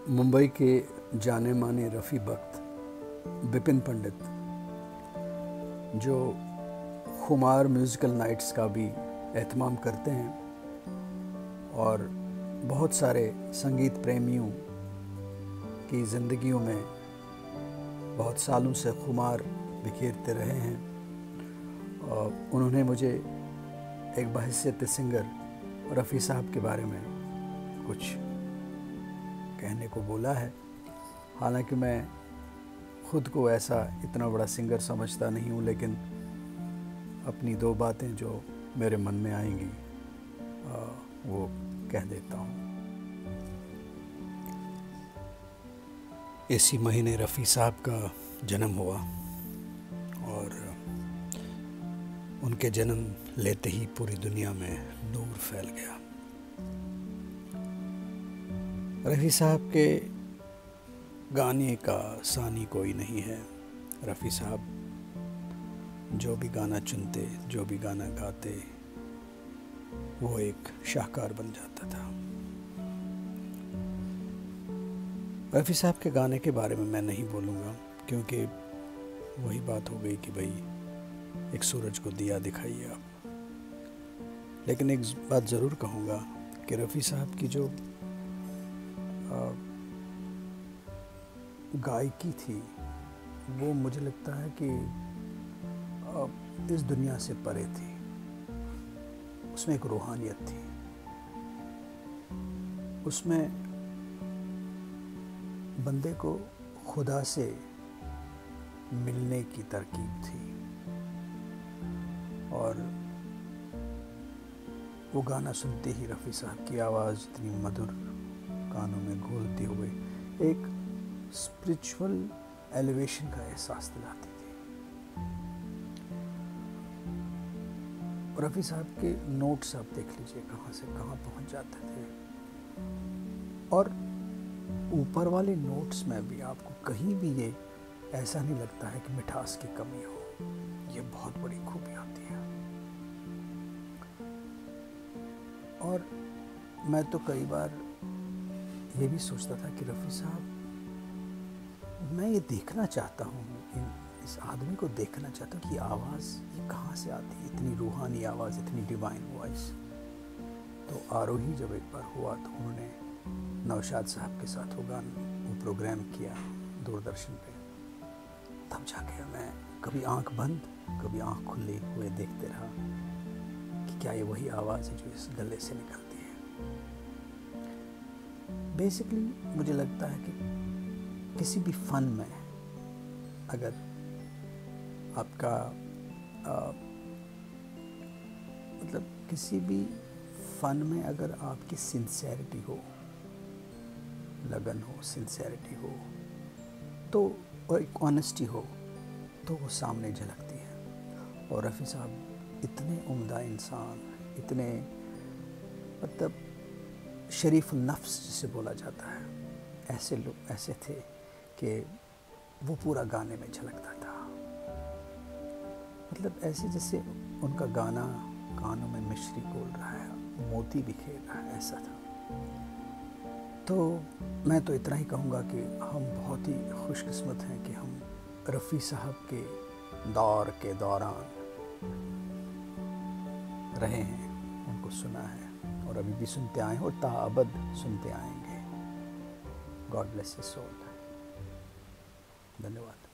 मुंबई के जाने माने रफ़ी वक्त विपिन पंडित, जो खुमार म्यूज़िकल नाइट्स का भी एहतमाम करते हैं और बहुत सारे संगीत प्रेमियों की ज़िंदगियों में बहुत सालों से खुमार बिखेरते रहे हैं। और उन्होंने मुझे एक बहैसियत सिंगर रफ़ी साहब के बारे में कुछ कहने को बोला है। हालांकि मैं ख़ुद को ऐसा इतना बड़ा सिंगर समझता नहीं हूँ, लेकिन अपनी दो बातें जो मेरे मन में आएंगी वो कह देता हूँ। इसी महीने रफ़ी साहब का जन्म हुआ और उनके जन्म लेते ही पूरी दुनिया में नूर फैल गया। रफ़ी साहब के गाने का सानी कोई नहीं है। रफ़ी साहब जो भी गाना चुनते, जो भी गाना गाते, वो एक शाहकार बन जाता था। रफ़ी साहब के गाने के बारे में मैं नहीं बोलूँगा, क्योंकि वही बात हो गई कि भाई एक सूरज को दिया दिखाइए आप। लेकिन एक बात ज़रूर कहूँगा कि रफ़ी साहब की जो गायकी थी वो मुझे लगता है कि इस दुनिया से परे थी। उसमें एक रूहानियत थी, उसमें बंदे को खुदा से मिलने की तरकीब थी। और वो गाना सुनते ही रफ़ी साहब की आवाज़ इतनी मधुर कानों में घुलती हुई एक स्पिरिचुअल एलिवेशन का एहसास दिलाती थी। रफ़ी साहब के नोट्स आप देख लीजिए कहाँ से कहाँ पहुँच जाते थे, और ऊपर वाले नोट्स में भी आपको कहीं भी ये ऐसा नहीं लगता है कि मिठास की कमी हो। ये बहुत बड़ी खूबी होती है। और मैं तो कई बार ये भी सोचता था कि रफ़ी साहब, मैं ये देखना चाहता हूँ, इस आदमी को देखना चाहता हूँ कि आवाज़ ये कहाँ से आती है, इतनी रूहानी आवाज़, इतनी डिवाइन वॉइस। तो आरोही जब एक बार हुआ तो उन्होंने नौशाद साहब के साथ वो प्रोग्राम किया दूरदर्शन पे। तब जाके मैं कभी आंख बंद कभी आंख खुली हुए देखते रहा कि क्या ये वही आवाज़ है जो इस गले से निकलती है। बेसिकली मुझे लगता है कि किसी भी फ़न में अगर आपका मतलब किसी भी फ़न में अगर आपकी सिंसेरिटी हो, लगन हो, सिंसेरिटी हो, तो और एक ऑनेस्टी हो, तो वो सामने झलकती है। और रफ़ी साहब इतने उम्दा इंसान, इतने मतलब शरीफ नफ्स जिसे बोला जाता है, ऐसे लोग ऐसे थे कि वो पूरा गाने में झलकता था। मतलब ऐसे जैसे उनका गाना कानों में मिश्री घोल रहा है, मोती बिखेर रहा है, ऐसा था। तो मैं तो इतना ही कहूँगा कि हम बहुत ही खुशकिस्मत हैं कि हम रफ़ी साहब के दौर के दौरान रहे हैं, उनको सुना है और अभी भी सुनते आए हैं और ताअबद सुनते आएंगे। God bless his soul. धन्यवाद।